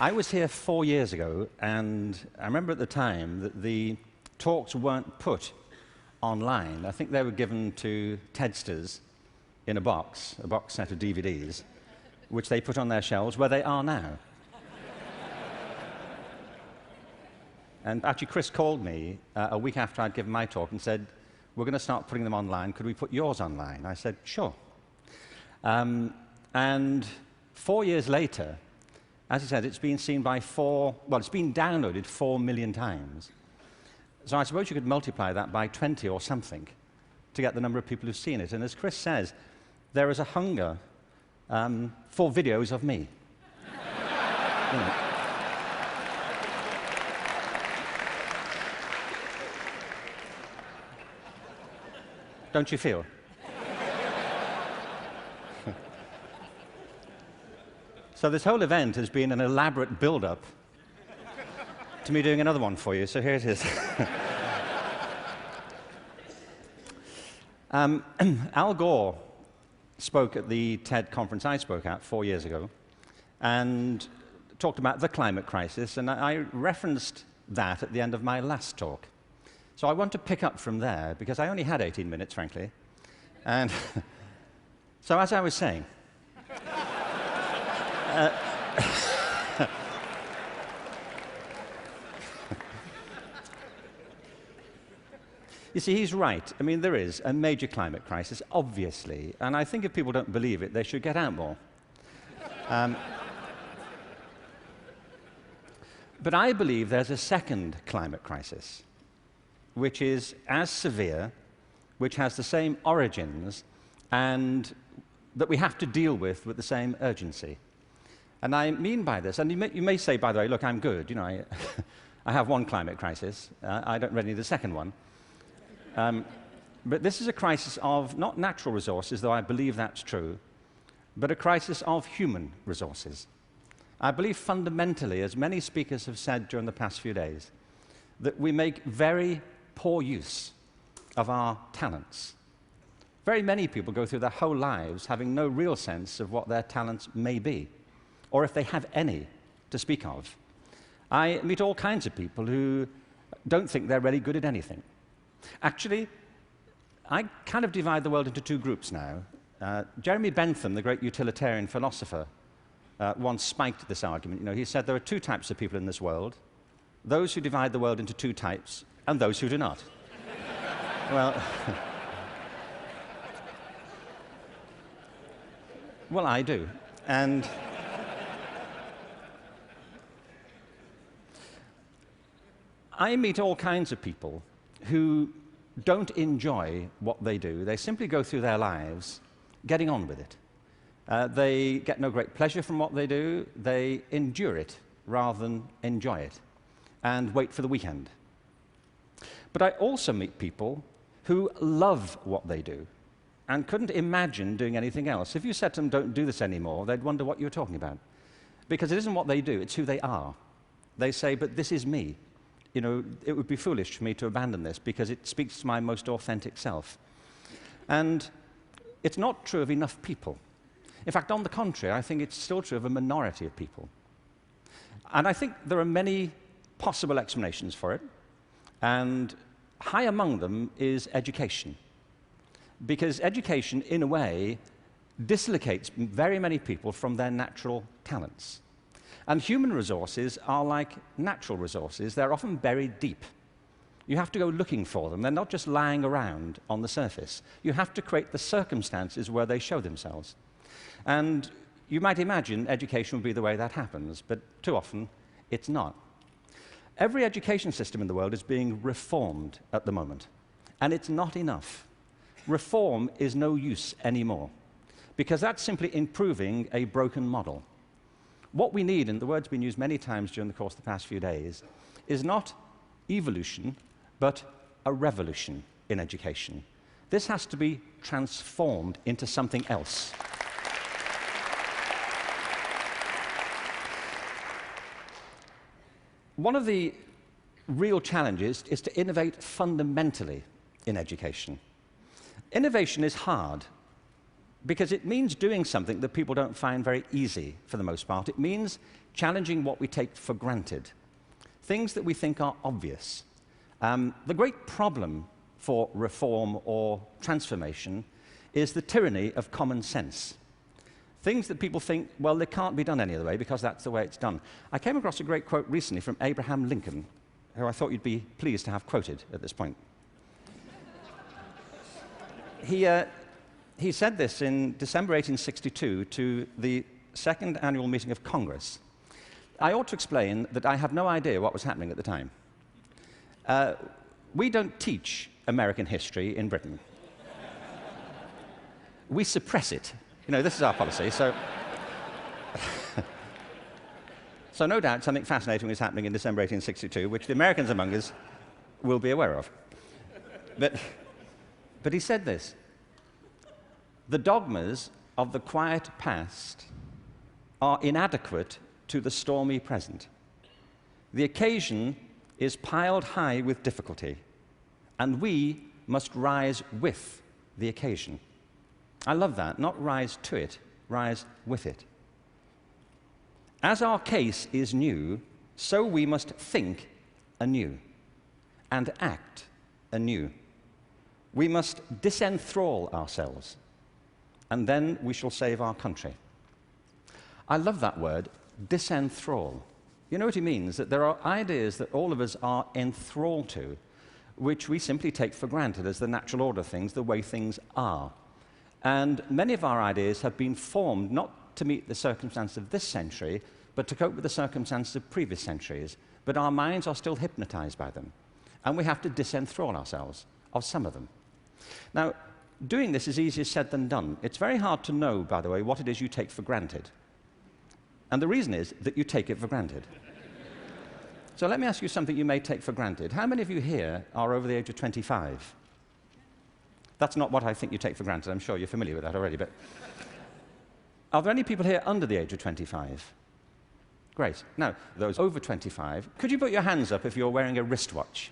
I was here 4 years ago, and I remember at the time that the talks weren't put online. I think they were given to TEDsters in a box set of DVDs, which they put on their shelves where they are now. And actually, Chris called me a week after I'd given my talk and said, "We're going to start putting them online. Could we put yours online?" I said, "Sure." And 4 years later, as he said, it's been seen by it's been downloaded 4 million times. So I suppose you could multiply that by 20 or something to get the number of people who've seen it. And as Chris says, there is a hunger for videos of me. You know. Don't you feel? So this whole event has been an elaborate build-up to me doing another one for you, so here it is. Al Gore spoke at the TED conference I spoke at 4 years ago and talked about the climate crisis, and I referenced that at the end of my last talk. So I want to pick up from there, because I only had 18 minutes, frankly. And so as I was saying, you see, he's right. I mean, there is a major climate crisis, obviously, and I think if people don't believe it, they should get out more. But I believe there's a second climate crisis, which is as severe, which has the same origins, and that we have to deal with the same urgency. And I mean by this, and you may say, by the way, look, I'm good. You know, I have one climate crisis. I don't really need a second one. But this is a crisis of not natural resources, though I believe that's true, but a crisis of human resources. I believe fundamentally, as many speakers have said during the past few days, that we make very poor use of our talents. Very many people go through their whole lives having no real sense of what their talents may be, or if they have any to speak of. I meet all kinds of people who don't think they're really good at anything. Actually, I kind of divide the world into two groups now. Jeremy Bentham, the great utilitarian philosopher, once spiked this argument. You know, he said there are two types of people in this world: those who divide the world into two types, and those who do not. Well, well, I do. And I meet all kinds of people who don't enjoy what they do. They simply go through their lives getting on with it. They get no great pleasure from what they do. They endure it rather than enjoy it and wait for the weekend. But I also meet people who love what they do and couldn't imagine doing anything else. If you said to them, "Don't do this anymore," they'd wonder what you were talking about. Because it isn't what they do, it's who they are. They say, "But this is me. You know, it would be foolish for me to abandon this because it speaks to my most authentic self." And it's not true of enough people. In fact, on the contrary, I think it's still true of a minority of people. And I think there are many possible explanations for it. And high among them is education. Because education, in a way, dislocates very many people from their natural talents. And human resources are like natural resources. They're often buried deep. You have to go looking for them. They're not just lying around on the surface. You have to create the circumstances where they show themselves. And you might imagine education would be the way that happens, but too often it's not. Every education system in the world is being reformed at the moment, and it's not enough. Reform is no use anymore, because that's simply improving a broken model. What we need, and the word's been used many times during the course of the past few days, is not evolution, but a revolution in education. This has to be transformed into something else. One of the real challenges is to innovate fundamentally in education. Innovation is hard. because it means doing something that people don't find very easy for the most part. It means challenging what we take for granted, things that we think are obvious. The great problem for reform or transformation is the tyranny of common sense. Things that people think, well, they can't be done any other way because that's the way it's done. I came across a great quote recently from Abraham Lincoln, who I thought you'd be pleased to have quoted at this point. He said this in December 1862 to the second annual meeting of Congress. I ought to explain that I have no idea what was happening at the time. We don't teach American history in Britain. We suppress it. You know, this is our policy, so... So no doubt something fascinating was happening in December 1862, which the Americans among us will be aware of. But he said this: the dogmas of the quiet past are inadequate to the stormy present. The occasion is piled high with difficulty, and we must rise with the occasion. I love that. Not rise to it, rise with it. As our case is new, so we must think anew and act anew. We must disenthrall ourselves, and then we shall save our country. I love that word, disenthrall. You know what he means? That there are ideas that all of us are enthralled to, which we simply take for granted as the natural order of things, the way things are. And many of our ideas have been formed not to meet the circumstances of this century, but to cope with the circumstances of previous centuries. But our minds are still hypnotized by them, and we have to disenthrall ourselves of some of them. Now, doing this is easier said than done. It's very hard to know, by the way, what it is you take for granted. And the reason is that you take it for granted. So let me ask you something you may take for granted. How many of you here are over the age of 25? That's not what I think you take for granted. I'm sure you're familiar with that already. But are there any people here under the age of 25? Great. Now, those over 25, could you put your hands up if you're wearing a wristwatch?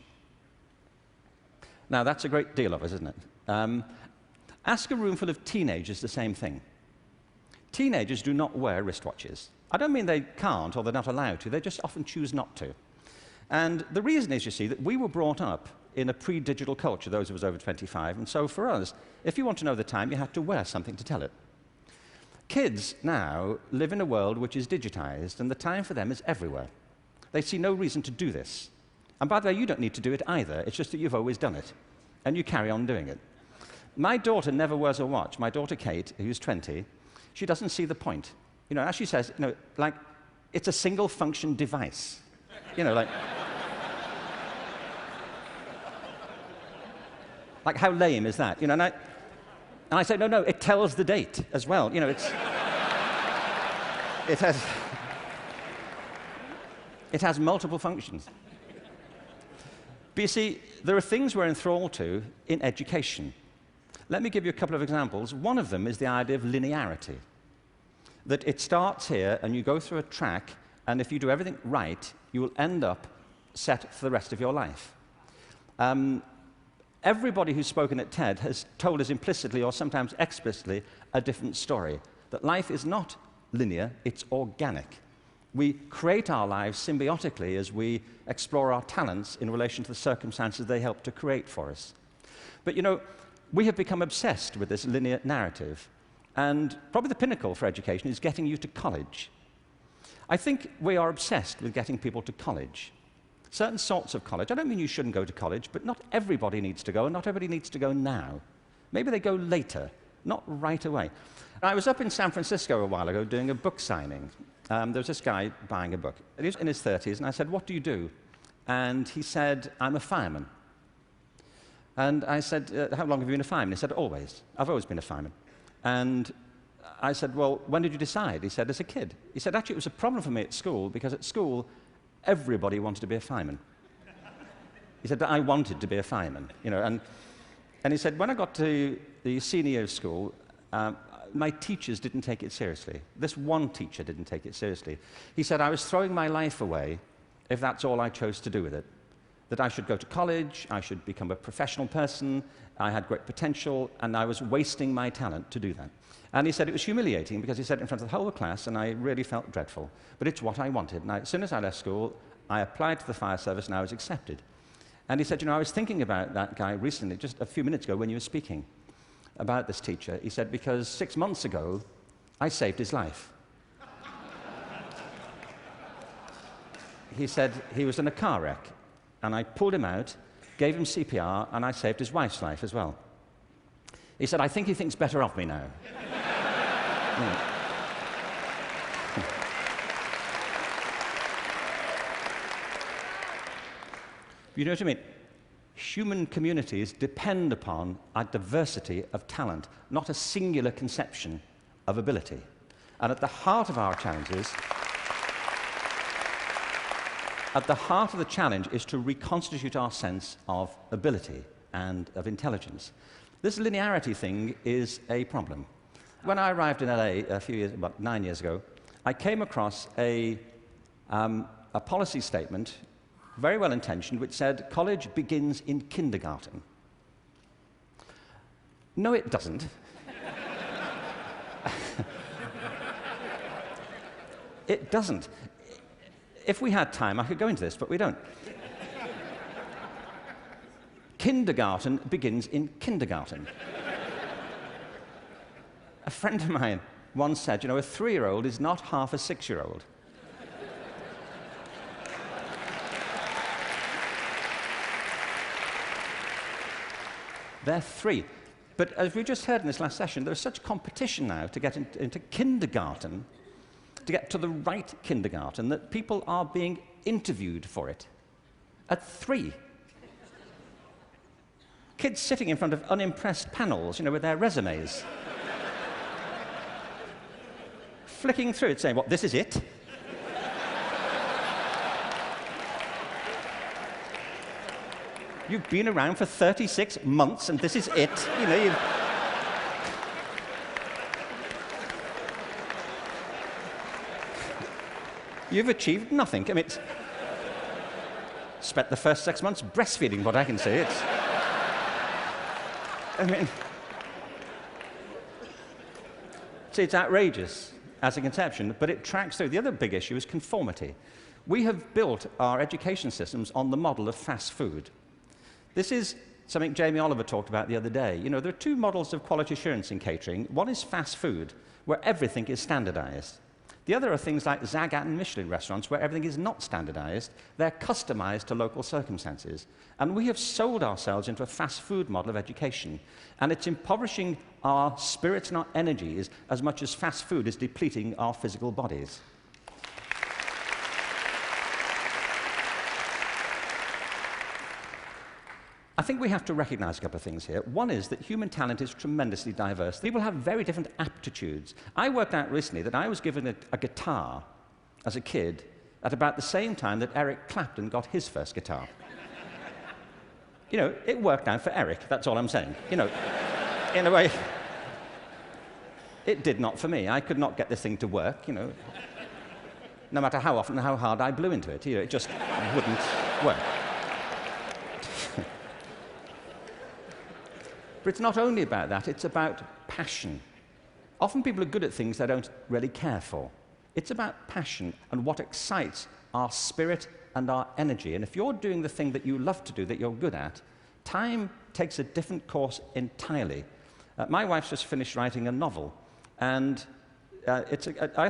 Now, that's a great deal of us, isn't it? Ask a room full of teenagers the same thing. Teenagers do not wear wristwatches. I don't mean they can't or they're not allowed to. They just often choose not to. And the reason is, you see, that we were brought up in a pre-digital culture, those of us over 25, and so for us, if you want to know the time, you have to wear something to tell it. Kids now live in a world which is digitized, and the time for them is everywhere. They see no reason to do this. And by the way, you don't need to do it either. It's just that you've always done it, and you carry on doing it. My daughter never wears a watch. My daughter Kate, who's 20, she doesn't see the point. You know, as she says, you know, like, it's a single-function device. You know, like how lame is that? You know, and I say, no, it tells the date as well. You know, it has multiple functions. But you see, there are things we're enthralled to in education. Let me give you a couple of examples. One of them is the idea of linearity. That it starts here, and you go through a track, and if you do everything right, you will end up set for the rest of your life. Everybody who's spoken at TED has told us implicitly or sometimes explicitly a different story, that life is not linear, it's organic. We create our lives symbiotically as we explore our talents in relation to the circumstances they help to create for us. But you know, we have become obsessed with this linear narrative, and probably the pinnacle for education is getting you to college. I think we are obsessed with getting people to college. Certain sorts of college. I don't mean you shouldn't go to college, but not everybody needs to go, and not everybody needs to go now. Maybe they go later, not right away. I was up in San Francisco a while ago doing a book signing. There was this guy buying a book. He was in his 30s, and I said, "What do you do?" And he said, "I'm a fireman." And I said, "How long have you been a fireman?" He said, "Always. I've always been a fireman." And I said, "Well, when did you decide?" He said, "As a kid." He said, "Actually, it was a problem for me at school, because at school, everybody wanted to be a fireman." He said, "But I wanted to be a fireman." You know, and he said, "When I got to the senior year of school, my teachers didn't take it seriously. This one teacher didn't take it seriously. He said, I was throwing my life away if that's all I chose to do with it. that I should go to college, I should become a professional person, I had great potential, and I was wasting my talent to do that. And he said it was humiliating because he said it in front of the whole class, and I really felt dreadful. But it's what I wanted. And as soon as I left school, I applied to the fire service, and I was accepted. And he said, you know, I was thinking about that guy recently, just a few minutes ago when you were speaking about this teacher. He said, because 6 months ago, I saved his life. He said he was in a car wreck, and I pulled him out, gave him CPR, and I saved his wife's life as well. He said, I think he thinks better of me now. You know what I mean? Human communities depend upon a diversity of talent, not a singular conception of ability. And at the heart of our challenges, at the heart of the challenge is to reconstitute our sense of ability and of intelligence. This linearity thing is a problem. When I arrived in LA about 9 years ago, I came across a policy statement, very well intentioned, which said college begins in kindergarten. No, it doesn't. It doesn't. If we had time, I could go into this, but we don't. Kindergarten begins in kindergarten. A friend of mine once said, you know, a 3-year-old is not half a 6-year-old. They're 3. But as we just heard in this last session, there's such competition now to get into kindergarten, to get to the right kindergarten, that people are being interviewed for it at 3. Kids sitting in front of unimpressed panels, you know, with their resumes. Flicking through it, saying, what, this is it? You've been around for 36 months, and this is it. You know, you've achieved nothing. I mean, spent the first 6 months breastfeeding, what I can say. I mean, see, it's outrageous as a conception, but it tracks through. The other big issue is conformity. We have built our education systems on the model of fast food. This is something Jamie Oliver talked about the other day. You know, there are 2 models of quality assurance in catering. One is fast food, where everything is standardized. The other are things like Zagat and Michelin restaurants, where everything is not standardized. They're customized to local circumstances. And we have sold ourselves into a fast food model of education. And it's impoverishing our spirits and our energies as much as fast food is depleting our physical bodies. I think we have to recognize a couple of things here. One is that human talent is tremendously diverse. People have very different aptitudes. I worked out recently that I was given a guitar as a kid at about the same time that Eric Clapton got his first guitar. You know, it worked out for Eric, that's all I'm saying. You know, in a way, it did not for me. I could not get this thing to work, you know. No matter how often and how hard I blew into it, you know, it just wouldn't work. But it's not only about that, it's about passion. Often people are good at things they don't really care for. It's about passion and what excites our spirit and our energy. And if you're doing the thing that you love to do, that you're good at, time takes a different course entirely. My wife's just finished writing a novel, and I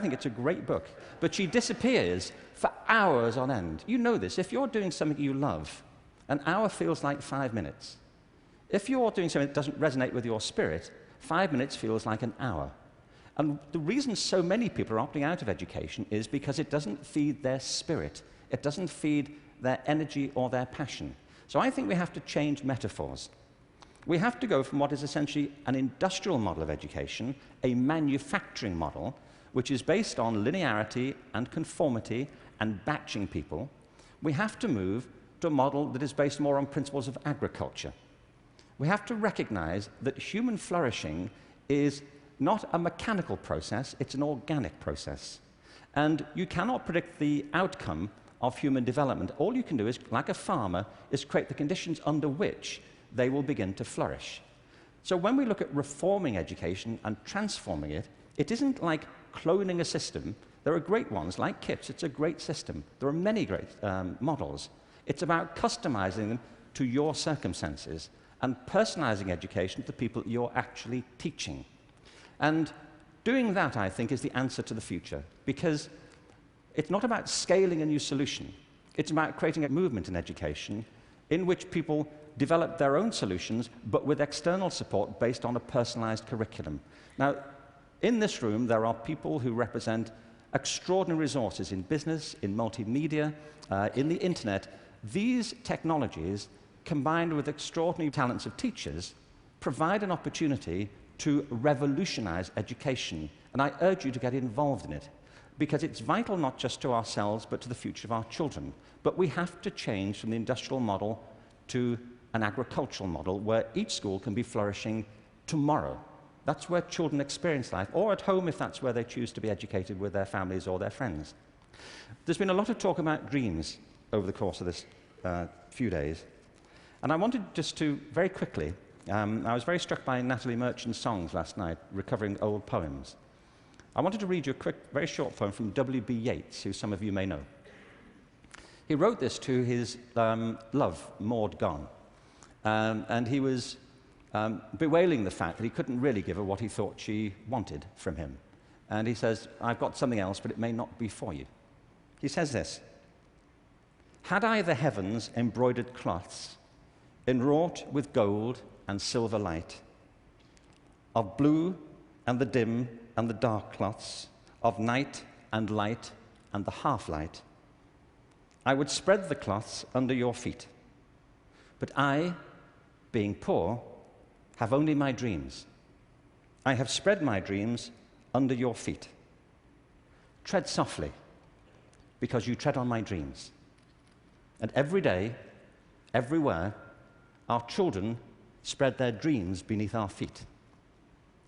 think it's a great book. But she disappears for hours on end. You know this. If you're doing something you love, an hour feels like 5 minutes. If you're doing something that doesn't resonate with your spirit, 5 minutes feels like an hour. And the reason so many people are opting out of education is because it doesn't feed their spirit. It doesn't feed their energy or their passion. So I think we have to change metaphors. We have to go from what is essentially an industrial model of education, a manufacturing model, which is based on linearity and conformity and batching people. We have to move to a model that is based more on principles of agriculture. We have to recognize that human flourishing is not a mechanical process, it's an organic process. And you cannot predict the outcome of human development. All you can do is, like a farmer, is create the conditions under which they will begin to flourish. So when we look at reforming education and transforming it, it isn't like cloning a system. There are great ones, like KIPS. It's a great system. There are many great models. It's about customizing them to your circumstances and personalizing education to the people you're actually teaching. And doing that, I think, is the answer to the future, because it's not about scaling a new solution. It's about creating a movement in education in which people develop their own solutions, but with external support based on a personalized curriculum. Now, in this room, there are people who represent extraordinary resources in business, in multimedia, in the internet. These technologies, combined with extraordinary talents of teachers, provide an opportunity to revolutionize education. And I urge you to get involved in it, because it's vital not just to ourselves, but to the future of our children. But we have to change from the industrial model to an agricultural model where each school can be flourishing tomorrow. That's where children experience life, or at home if that's where they choose to be educated with their families or their friends. There's been a lot of talk about dreams over the course of this few days. And I wanted just to, very quickly, I was very struck by Natalie Merchant's songs last night, recovering old poems. I wanted to read you a quick, very short poem from W.B. Yeats, who some of you may know. He wrote this to his love, Maud Gone, and he was bewailing the fact that he couldn't really give her what he thought she wanted from him. And he says, "I've got something else, but it may not be for you." He says this: "Had I the heavens embroidered cloths, enwrought with gold and silver light, of blue and the dim and the dark cloths, of night and light and the half-light, I would spread the cloths under your feet. But I, being poor, have only my dreams. I have spread my dreams under your feet. Tread softly, because you tread on my dreams. And every day, everywhere, our children spread their dreams beneath our feet.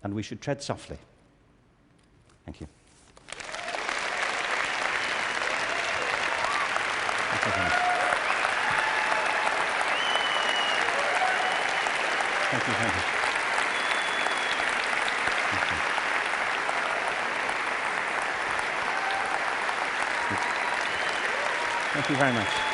And we should tread softly." Thank you. Thank you very much. Thank you very much. Thank you very much.